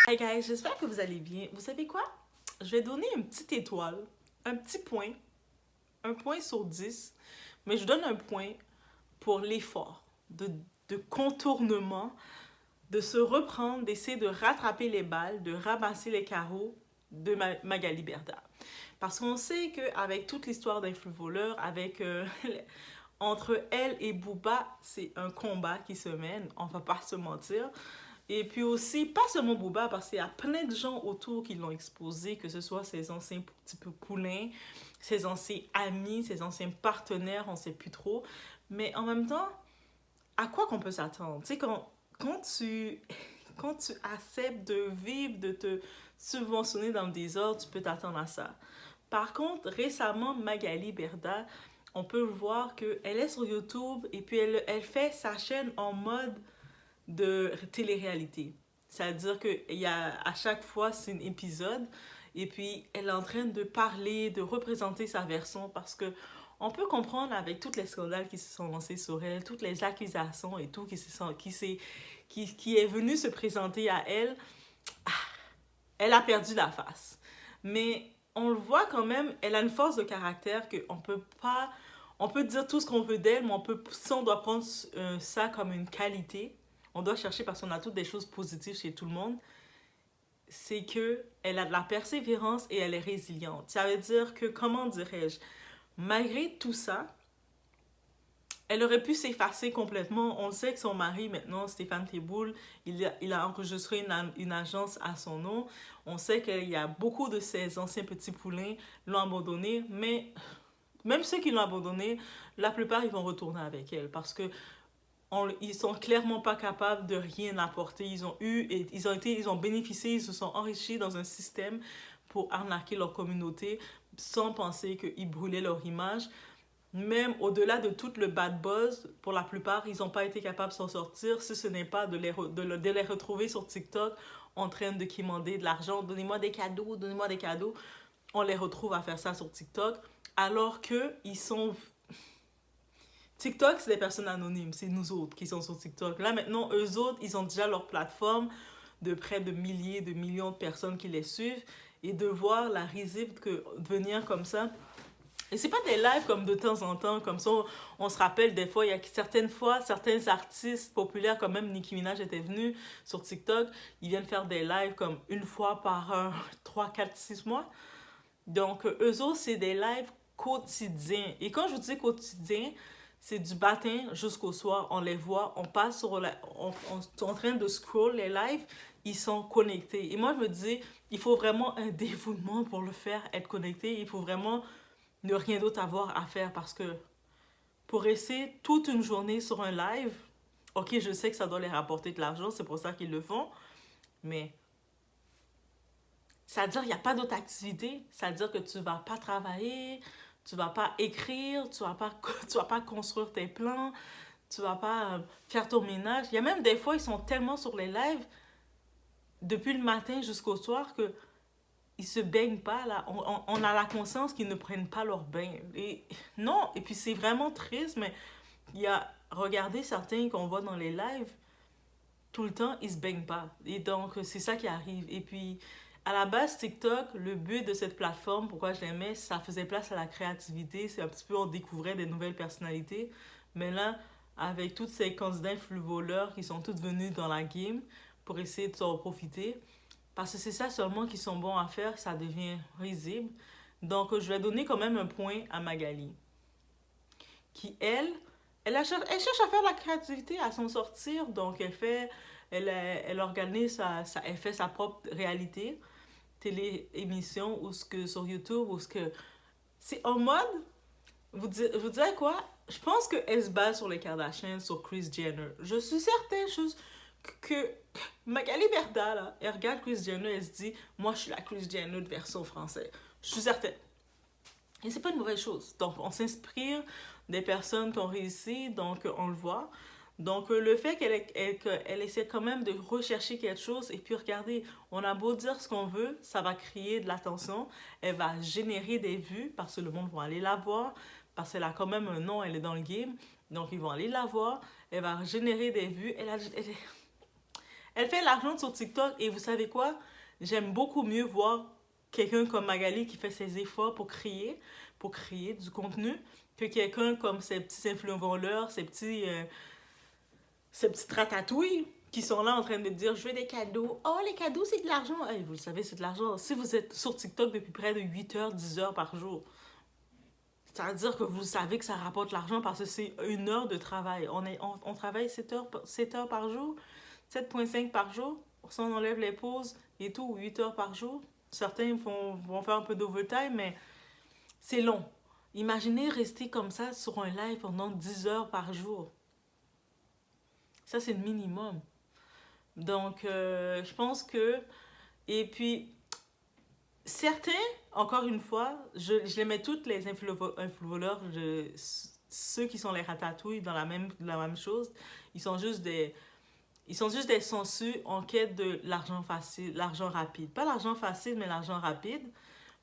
Hey guys, j'espère que vous allez bien. Vous savez quoi? Je vais donner une petite étoile, un petit point, un point sur 10, mais je donne un point pour l'effort de contournement, de se reprendre, d'essayer de rattraper les balles, de ramasser les carreaux de Magali Berda. Parce qu'on sait qu'avec toute l'histoire d'Influx Voleur, entre elle et Booba, c'est un combat qui se mène, on va pas se mentir. Et puis aussi, pas seulement Booba, parce qu'il y a plein de gens autour qui l'ont exposé, que ce soit ses anciens petits peu poulains, ses anciens amis, ses anciens partenaires, on sait plus trop. Mais en même temps, à quoi qu'on peut s'attendre? Tu sais, quand tu, quand tu acceptes de vivre, de te subventionner dans le désordre, tu peux t'attendre à ça. Par contre, récemment, Magali Berda, on peut voir qu'elle est sur YouTube et puis elle fait sa chaîne en mode de télé-réalité. C'est-à-dire qu'il y a à chaque fois, c'est un épisode, et puis elle est en train de parler, de représenter sa version, parce que on peut comprendre avec tous les scandales qui se sont lancés sur elle, toutes les accusations et tout qui est venu se présenter à elle, elle a perdu la face. Mais on le voit quand même, elle a une force de caractère qu'on peut pas, on peut dire tout ce qu'on veut d'elle, mais si on doit prendre ça comme une qualité, on doit chercher parce qu'on a toutes des choses positives chez tout le monde, c'est que elle a de la persévérance et elle est résiliente. Ça veut dire que, comment dirais-je, malgré tout ça, elle aurait pu s'effacer complètement. On sait que son mari, maintenant, Stéphane Teboul, il a enregistré une agence à son nom. On sait qu'il y a beaucoup de ses anciens petits poulains l'ont abandonné, mais même ceux qui l'ont abandonné, la plupart, ils vont retourner avec elle parce que ils sont clairement pas capables de rien apporter. Ils ont bénéficié, ils se sont enrichis dans un système pour arnaquer leur communauté sans penser qu'ils brûlaient leur image. Même au-delà de tout le bad buzz, pour la plupart, ils n'ont pas été capables de s'en sortir si ce n'est pas de les retrouver sur TikTok en train de quémander de l'argent. Donnez-moi des cadeaux, donnez-moi des cadeaux. On les retrouve à faire ça sur TikTok alors qu'ils sont TikTok, c'est des personnes anonymes. C'est nous autres qui sont sur TikTok. Là, maintenant, eux autres, ils ont déjà leur plateforme de près de milliers, de millions de personnes qui les suivent. Et de voir la risible venir comme ça. Et c'est pas des lives comme de temps en temps, comme ça, on se rappelle des fois, il y a certaines fois, certains artistes populaires, comme même Nicki Minaj était venu sur TikTok, ils viennent faire des lives comme une fois par 3, 4, 6 mois. Donc, eux autres, c'est des lives quotidiens. Et quand je vous dis quotidien, c'est du matin jusqu'au soir. On les voit, on passe on est en train de scroll les lives, ils sont connectés. Et moi, je me dis, il faut vraiment un dévouement pour le faire, être connecté. Il faut vraiment ne rien d'autre avoir à faire parce que pour rester toute une journée sur un live, ok, je sais que ça doit les rapporter de l'argent, c'est pour ça qu'ils le font, mais ça veut dire qu'il n'y a pas d'autre activité. Ça veut dire que tu ne vas pas travailler, tu ne vas pas écrire, tu vas pas construire tes plans, tu ne vas pas faire ton ménage. Il y a même des fois, ils sont tellement sur les lives, depuis le matin jusqu'au soir, que ils se baignent pas, là. On a la conscience qu'ils ne prennent pas leur bain. Et non, et puis c'est vraiment triste, mais il y a, regardez certains qu'on voit dans les lives, tout le temps, ils se baignent pas. Et donc, c'est ça qui arrive. Et puis, à la base, TikTok, le but de cette plateforme, pourquoi je l'aimais, ça faisait place à la créativité. C'est un petit peu, on découvrait des nouvelles personnalités. Mais là, avec tous ces candidats voleurs qui sont tous venus dans la game pour essayer de s'en profiter, parce que c'est ça seulement qu'ils sont bons à faire, ça devient risible. Donc, je vais donner quand même un point à Magali, qui, elle cherche à faire de la créativité, à s'en sortir. Donc, elle organise elle fait sa propre réalité, télé-émission, ou ce que sur YouTube, ou ce que... C'est en mode, vous direz quoi? Je pense qu'elle se base sur les Kardashians, sur Kris Jenner. Je suis certaine que Magali Berda, là, elle regarde Kris Jenner, elle se dit, moi, je suis la Kris Jenner de version française. Je suis certaine. Et c'est pas une mauvaise chose. Donc, on s'inspire des personnes qui ont réussi, donc on le voit. Donc, le fait qu'elle essaie quand même de rechercher quelque chose, et puis regardez, on a beau dire ce qu'on veut, ça va créer de l'attention, elle va générer des vues, parce que le monde va aller la voir, parce qu'elle a quand même un nom, elle est dans le game, donc ils vont aller la voir, elle va générer des vues, Elle fait l'argent sur TikTok et vous savez quoi? J'aime beaucoup mieux voir quelqu'un comme Magali qui fait ses efforts pour créer du contenu, que quelqu'un comme ces petits influenceurs, ces petites ratatouilles qui sont là en train de dire je veux des cadeaux. Oh, les cadeaux, c'est de l'argent. Hey, vous le savez, c'est de l'argent. Si vous êtes sur TikTok depuis près de 8 heures, 10 heures par jour, ça veut dire que vous savez que ça rapporte l'argent parce que c'est une heure de travail. On travaille 7 heures par jour, 7,5 par jour. Si on enlève les pauses et tout, 8 heures par jour. Certains vont faire un peu d'overtime, mais c'est long. Imaginez rester comme ça sur un live pendant 10 heures par jour. Ça, c'est le minimum. Donc, je pense que... Et puis, certains, encore une fois, je les mets toutes les influenceurs, ceux qui sont les ratatouilles dans la même chose, ils sont juste des sensus en quête de l'argent facile, l'argent rapide. Pas l'argent facile, mais l'argent rapide.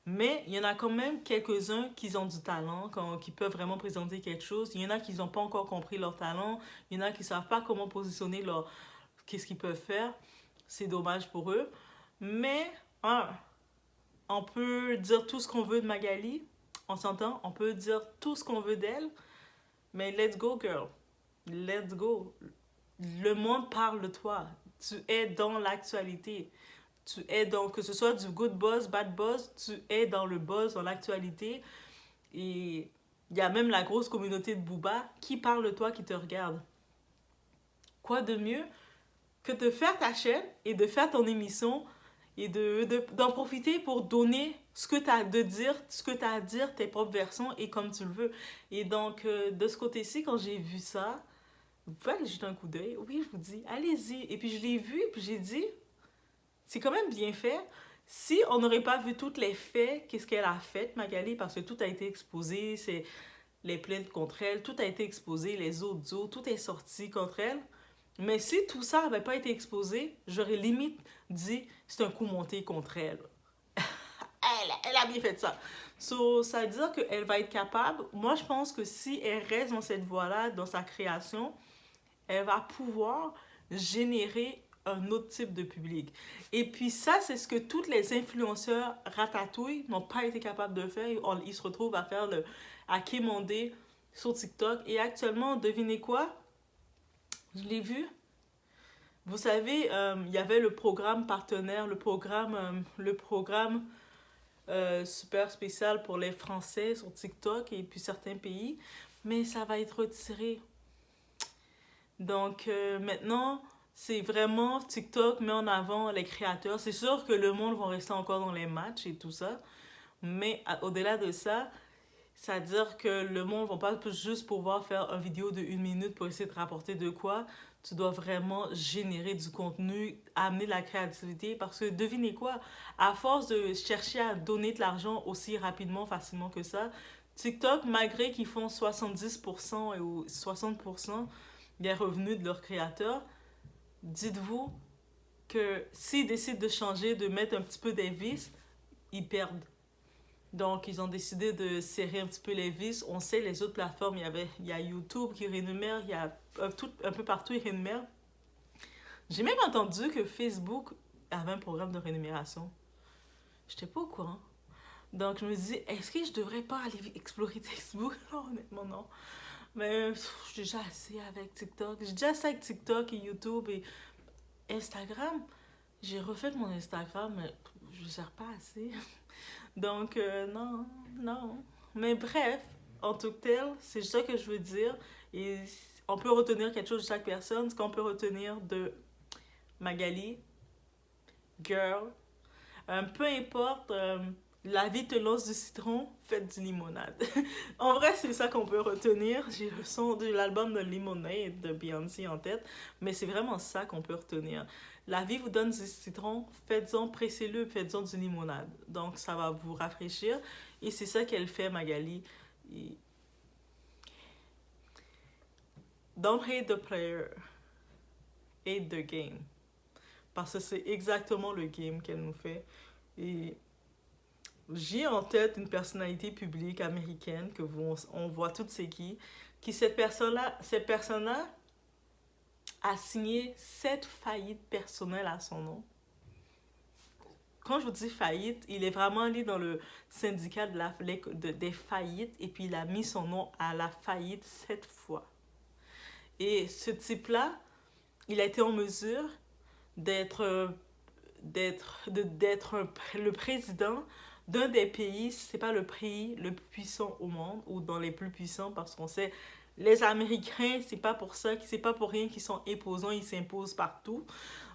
Mais il y en a quand même quelques-uns qui ont du talent, qui peuvent vraiment présenter quelque chose. Il y en a qui n'ont pas encore compris leur talent. Il y en a qui ne savent pas comment positionner qu'est-ce qu'ils peuvent faire. C'est dommage pour eux. Mais, on peut dire tout ce qu'on veut de Magali. On s'entend? On peut dire tout ce qu'on veut d'elle. Mais let's go, girl. Let's go. Le monde parle de toi. Tu es dans l'actualité. Tu es dans, que ce soit du good buzz, bad buzz, tu es dans le buzz, dans l'actualité. Et il y a même la grosse communauté de Booba qui parle de toi, qui te regarde. Quoi de mieux que de faire ta chaîne et de faire ton émission et d'en profiter pour donner ce que tu as à dire, tes propres versions et comme tu le veux. Et donc, de ce côté-ci, quand j'ai vu ça, vous pouvez aller jeter un coup d'œil. Oui, je vous dis, allez-y. Et puis, je l'ai vu, puis j'ai dit, c'est quand même bien fait. Si on n'aurait pas vu tous les faits, qu'est-ce qu'elle a fait, Magali, parce que tout a été exposé, c'est les plaintes contre elle, tout a été exposé, les audios, tout est sorti contre elle. Mais si tout ça n'avait pas été exposé, j'aurais limite dit c'est un coup monté contre elle. Elle a bien fait ça. So, ça veut dire qu'elle va être capable. Moi, je pense que si elle reste dans cette voie-là, dans sa création, elle va pouvoir générer un autre type de public. Et puis ça, c'est ce que tous les influenceurs ratatouilles n'ont pas été capables de faire. Ils se retrouvent à quémander sur TikTok. Et actuellement, devinez quoi? Je l'ai vu. Vous savez, il y avait le programme partenaire, le programme super spécial pour les Français sur TikTok et puis certains pays. Mais ça va être retiré. Donc maintenant, c'est vraiment TikTok met en avant les créateurs. C'est sûr que le monde va rester encore dans les matchs et tout ça. Mais au-delà de ça, ça veut dire que le monde ne va pas juste pouvoir faire une vidéo de 1 minute pour essayer de rapporter de quoi. Tu dois vraiment générer du contenu, amener de la créativité. Parce que devinez quoi, à force de chercher à donner de l'argent aussi rapidement, facilement que ça, TikTok, malgré qu'ils font 70% ou 60% des revenus de leurs créateurs, dites-vous que s'ils décident de changer, de mettre un petit peu des vis, ils perdent. Donc, ils ont décidé de serrer un petit peu les vis. On sait, les autres plateformes, il y a YouTube qui rémunère, il y a un peu partout, ils rémunèrent. J'ai même entendu que Facebook avait un programme de rémunération. Je n'étais pas au courant. Donc, je me dis, est-ce que je devrais pas aller explorer Facebook? Non, honnêtement, non. Mais j'ai déjà assez avec TikTok. J'ai déjà assez avec TikTok et YouTube et Instagram. J'ai refait mon Instagram, mais je ne sers pas assez. Donc, non, non. Mais bref, en tout cas tel, c'est ça que je veux dire. Et on peut retenir quelque chose de chaque personne. Ce qu'on peut retenir de Magali, girl, peu importe, la vie te lance du citron, faites du limonade. En vrai, c'est ça qu'on peut retenir. J'ai le son de l'album de Lemonade de Beyoncé en tête, mais c'est vraiment ça qu'on peut retenir. La vie vous donne du citron, faites-en, pressez-le, faites-en du limonade. Donc, ça va vous rafraîchir. Et c'est ça qu'elle fait, Magali. Et... Don't hate the player, hate the game. Parce que c'est exactement le game qu'elle nous fait. Et j'ai en tête une personnalité publique américaine on voit toutes c'est qui cette personne-là a signé 7 faillites personnelles à son nom. Quand je vous dis faillite, il est vraiment allé dans le syndicat des faillites et puis il a mis son nom à la faillite 7 fois. Et ce type-là, il a été en mesure d'être le président d'un des pays, si c'est pas le pays le plus puissant au monde ou dans les plus puissants, parce qu'on sait les Américains, c'est pas pour rien qu'ils sont imposants, ils s'imposent partout.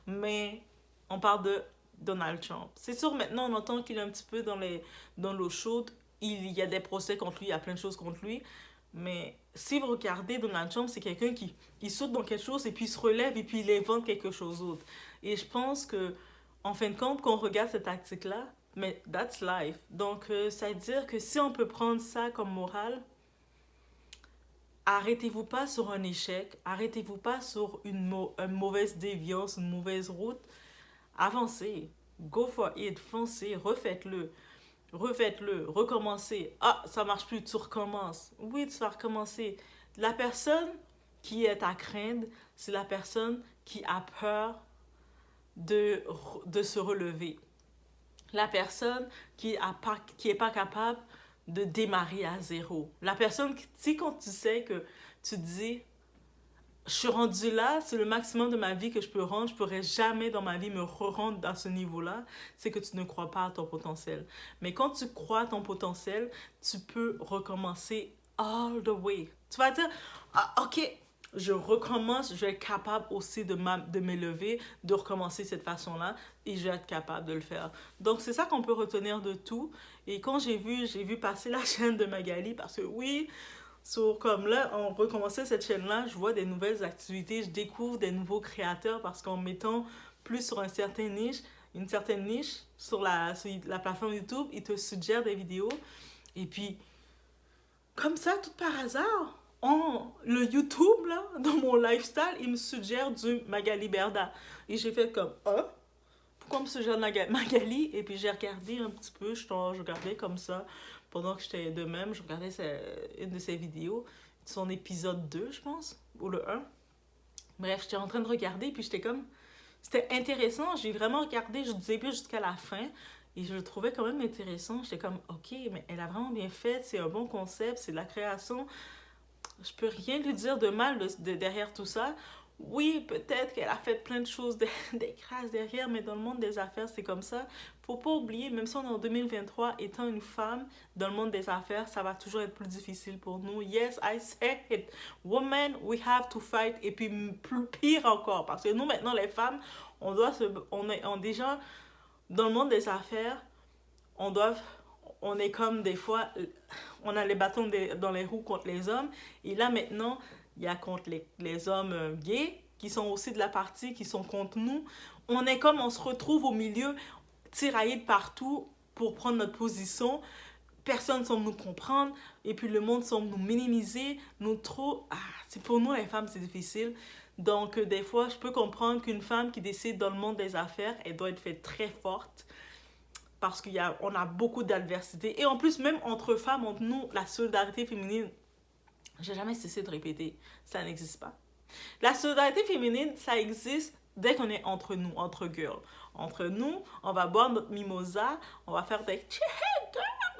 Mais on parle de Donald Trump. C'est sûr, maintenant, on entend qu'il est un petit peu dans l'eau chaude. Il y a des procès contre lui, il y a plein de choses contre lui. Mais si vous regardez Donald Trump, c'est quelqu'un qui il saute dans quelque chose et puis il se relève et puis il invente quelque chose d'autre. Et je pense que, en fin de compte, quand on regarde cette tactique-là, mais that's life. Donc, ça veut dire que si on peut prendre ça comme morale, arrêtez-vous pas sur un échec, arrêtez-vous pas sur une mauvaise déviance, une mauvaise route. Avancez, go for it, foncez, refaites-le, recommencez. Ah, ça marche plus, tu recommences. Oui, tu vas recommencer. La personne qui est à craindre, c'est la personne qui a peur de se relever. La personne qui est pas capable de démarrer à zéro. La personne qui, tu sais, quand tu sais que tu te dis, je suis rendue là, c'est le maximum de ma vie que je peux rendre, je pourrais jamais dans ma vie me re-rendre dans ce niveau-là, c'est que tu ne crois pas à ton potentiel. Mais quand tu crois à ton potentiel, tu peux recommencer all the way. Tu vas dire, ah, ok, je recommence, je vais être capable aussi de m'élever, de recommencer cette façon-là, et je vais être capable de le faire. Donc, c'est ça qu'on peut retenir de tout. Et quand j'ai vu passer la chaîne de Magali, parce que oui, comme là, on recommençait cette chaîne-là, je vois des nouvelles activités, je découvre des nouveaux créateurs parce qu'en mettant plus sur une certaine niche sur la plateforme YouTube, ils te suggèrent des vidéos. Et puis, comme ça, tout par hasard, le YouTube, là, dans mon lifestyle, il me suggère du Magali Berda. Et j'ai fait comme, ah, pourquoi on me suggère Magali? Et puis j'ai regardé un petit peu, je regardais comme ça, pendant que j'étais de même, je regardais une de ses vidéos, son épisode 2, je pense, ou le 1. Bref, j'étais en train de regarder, puis j'étais comme, c'était intéressant, j'ai vraiment regardé, je disais plus jusqu'à la fin, et je le trouvais quand même intéressant. J'étais comme, ok, mais elle a vraiment bien fait, c'est un bon concept, c'est de la création. Je peux rien lui dire de mal derrière tout ça. Oui, peut-être qu'elle a fait plein de choses, des crasses derrière, mais dans le monde des affaires, c'est comme ça. Faut pas oublier, même si on est en 2023, étant une femme dans le monde des affaires, ça va toujours être plus difficile pour nous. Yes, I said it. Women, we have to fight. Et puis, plus pire encore, parce que nous, maintenant, les femmes, on déjà, dans le monde des affaires, on est comme des fois, on a les bâtons dans les roues contre les hommes. Et là, maintenant, il y a contre les hommes gays qui sont aussi de la partie, qui sont contre nous. On se retrouve au milieu, tiraillés de partout pour prendre notre position. Personne ne semble nous comprendre. Et puis le monde semble nous minimiser. C'est pour nous, les femmes, c'est difficile. Donc, des fois, je peux comprendre qu'une femme qui décide dans le monde des affaires, elle doit être faite très forte. Parce qu'on a beaucoup d'adversité. Et en plus, même entre femmes, entre nous, la solidarité féminine, j'ai jamais cessé de répéter, ça n'existe pas. La solidarité féminine, ça existe dès qu'on est entre nous, entre girls. Entre nous, on va boire notre mimosa, on va faire des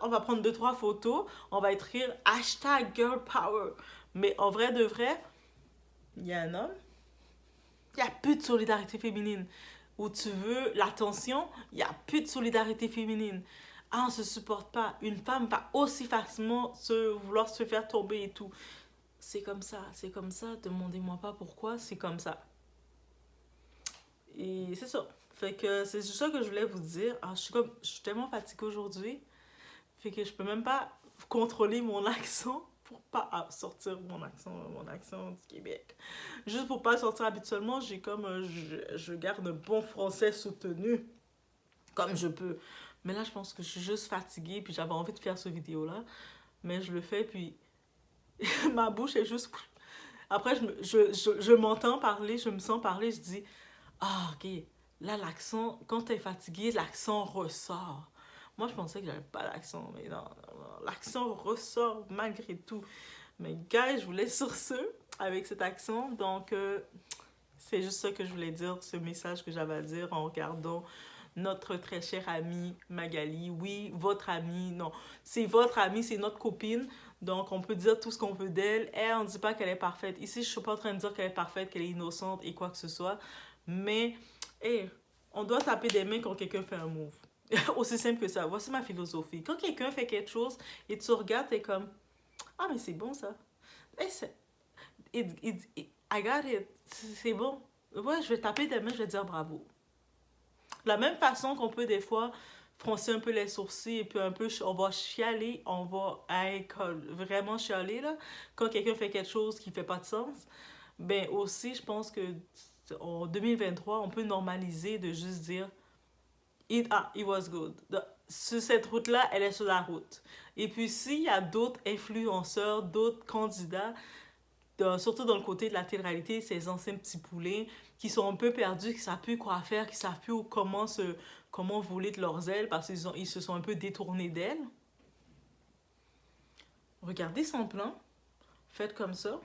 on va prendre 2-3 photos, on va écrire hashtag girl power. Mais en vrai de vrai, il y a un homme, il n'y a plus de solidarité féminine. Où tu veux l'attention, il n'y a plus de solidarité féminine. Ah, on ne se supporte pas. Une femme va aussi facilement vouloir se faire tomber et tout. C'est comme ça. Demandez-moi pas pourquoi, c'est comme ça. Et c'est ça. Fait que c'est juste ça que je voulais vous dire. Ah, je suis tellement fatiguée aujourd'hui. Fait que je peux même pas contrôler mon accent pour pas sortir mon accent du Québec. Juste pour pas sortir habituellement, je garde un bon français soutenu comme je peux. Mais là, je pense que je suis juste fatiguée, puis j'avais envie de faire cette vidéo-là. Mais je le fais, puis ma bouche est juste... Après, je m'entends parler, je me sens parler, je dis, ah, ok, là, l'accent, quand t'es fatigué, l'accent ressort. Moi, je pensais que j'avais pas d'accent, mais non, l'accent ressort malgré tout. Mais, guys, je vous laisse sur ce, avec cet accent. Donc, C'est juste ça que je voulais dire, ce message que j'avais à dire en regardant notre très chère amie Magali. Oui, votre amie, non, c'est votre amie, c'est notre copine. Donc, on peut dire tout ce qu'on veut d'elle. Elle, on ne dit pas qu'elle est parfaite. Ici, je ne suis pas en train de dire qu'elle est parfaite, qu'elle est innocente et quoi que ce soit. Mais, hey, on doit taper des mains quand quelqu'un fait un move. Aussi simple que ça. Voici ma philosophie. Quand quelqu'un fait quelque chose et tu regardes, t'es comme, ah, mais c'est bon ça. Hey, I got it. C'est bon. Ouais, je vais taper des mains, je vais dire bravo. De la même façon qu'on peut des fois froncer un peu les sourcils et puis un peu on va chialer, on va vraiment chialer là quand quelqu'un fait quelque chose qui fait pas de sens. Ben aussi, je pense que en 2023, on peut normaliser de juste dire it was good. Sur cette route-là, elle est sur la route. Et puis s'il y a d'autres influenceurs, d'autres candidats surtout dans le côté de la télé-réalité, ces anciens petits poulets qui sont un peu perdus, qui savent plus quoi faire, qui savent plus comment voler de leurs ailes parce qu'ils se sont un peu détournés d'elles. Regardez son plan, faites comme ça,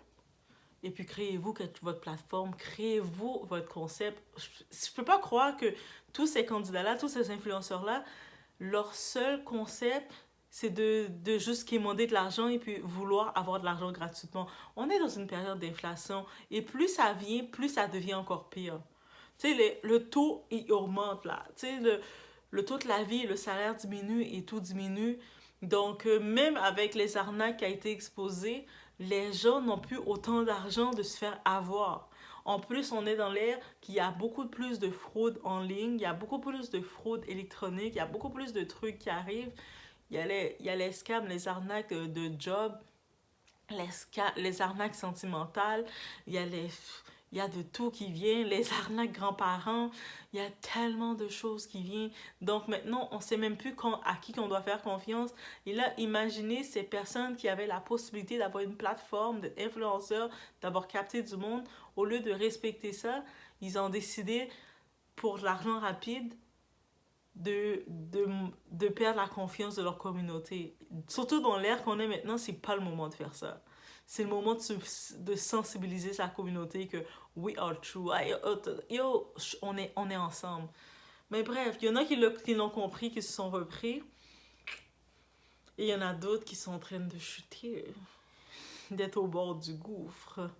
et puis créez-vous votre plateforme, créez-vous votre concept. Je peux pas croire que tous ces candidats-là, tous ces influenceurs-là, leur seul concept, c'est de juste quémander de l'argent et puis vouloir avoir de l'argent gratuitement. On est dans une période d'inflation et plus ça vient, plus ça devient encore pire. Tu sais, le taux, il augmente là. Tu sais, le taux de la vie, le salaire diminue et tout diminue. Donc, même avec les arnaques qui ont été exposées, les gens n'ont plus autant d'argent de se faire avoir. En plus, on est dans l'ère qu'il y a beaucoup plus de fraude en ligne, il y a beaucoup plus de fraude électronique, il y a beaucoup plus de trucs qui arrivent. Il y a les scams, les arnaques de job, les arnaques sentimentales, il y a il y a de tout qui vient, les arnaques grands-parents, il y a tellement de choses qui viennent. Donc maintenant, on ne sait même plus à qui on doit faire confiance. Et là, imaginez ces personnes qui avaient la possibilité d'avoir une plateforme d'influenceurs, d'avoir capté du monde, au lieu de respecter ça, ils ont décidé, pour de l'argent rapide, de perdre la confiance de leur communauté. Surtout dans l'ère qu'on est maintenant, c'est pas le moment de faire ça. C'est le moment de sensibiliser sa communauté que we are true. Yo, on est ensemble. Mais bref, il y en a qui l'ont compris, qui se sont repris. Et il y en a d'autres qui sont en train de chuter, d'être au bord du gouffre.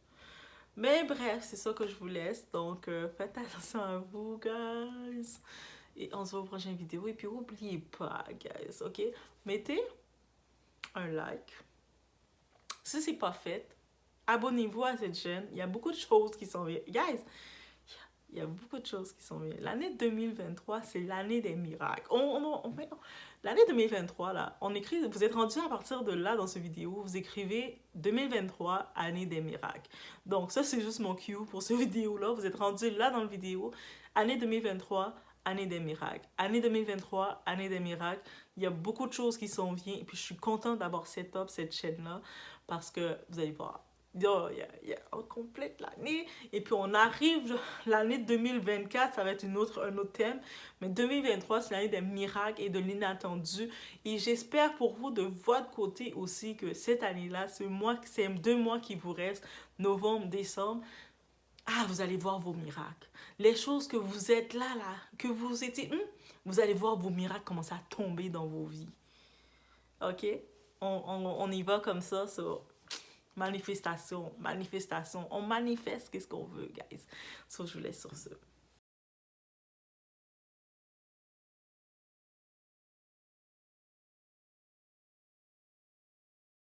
Mais bref, c'est ça que je vous laisse. Donc, faites attention à vous, guys. Et on se voit aux prochaines vidéos. Et puis, n'oubliez pas, guys, ok? Mettez un like. Si c'est pas fait, abonnez-vous à cette chaîne. Il y a beaucoup de choses qui sont bien. Guys, il y a beaucoup de choses qui sont bien. L'année 2023, c'est l'année des miracles. L'année 2023, là, on écrit, vous êtes rendu à partir de là dans cette vidéo, vous écrivez 2023, année des miracles. Donc, ça, c'est juste mon cue pour cette vidéo-là. Vous êtes rendu là dans la vidéo, année 2023, année des miracles. Année 2023, année des miracles. Il y a beaucoup de choses qui sont bien. Et puis, je suis contente d'avoir set up cette chaîne-là parce que, vous allez voir, on complète l'année. Et puis, on arrive, l'année 2024, ça va être un autre thème. Mais 2023, c'est l'année des miracles et de l'inattendu. Et j'espère pour vous, de votre côté aussi, que cette année-là, c'est 2 mois qui vous restent, novembre, décembre, vous allez voir vos miracles. Les choses que vous êtes là, que vous étiez, vous allez voir vos miracles commencer à tomber dans vos vies. Ok? On y va comme ça, manifestation. On manifeste qu'est-ce qu'on veut, guys. So, je vous laisse sur ce.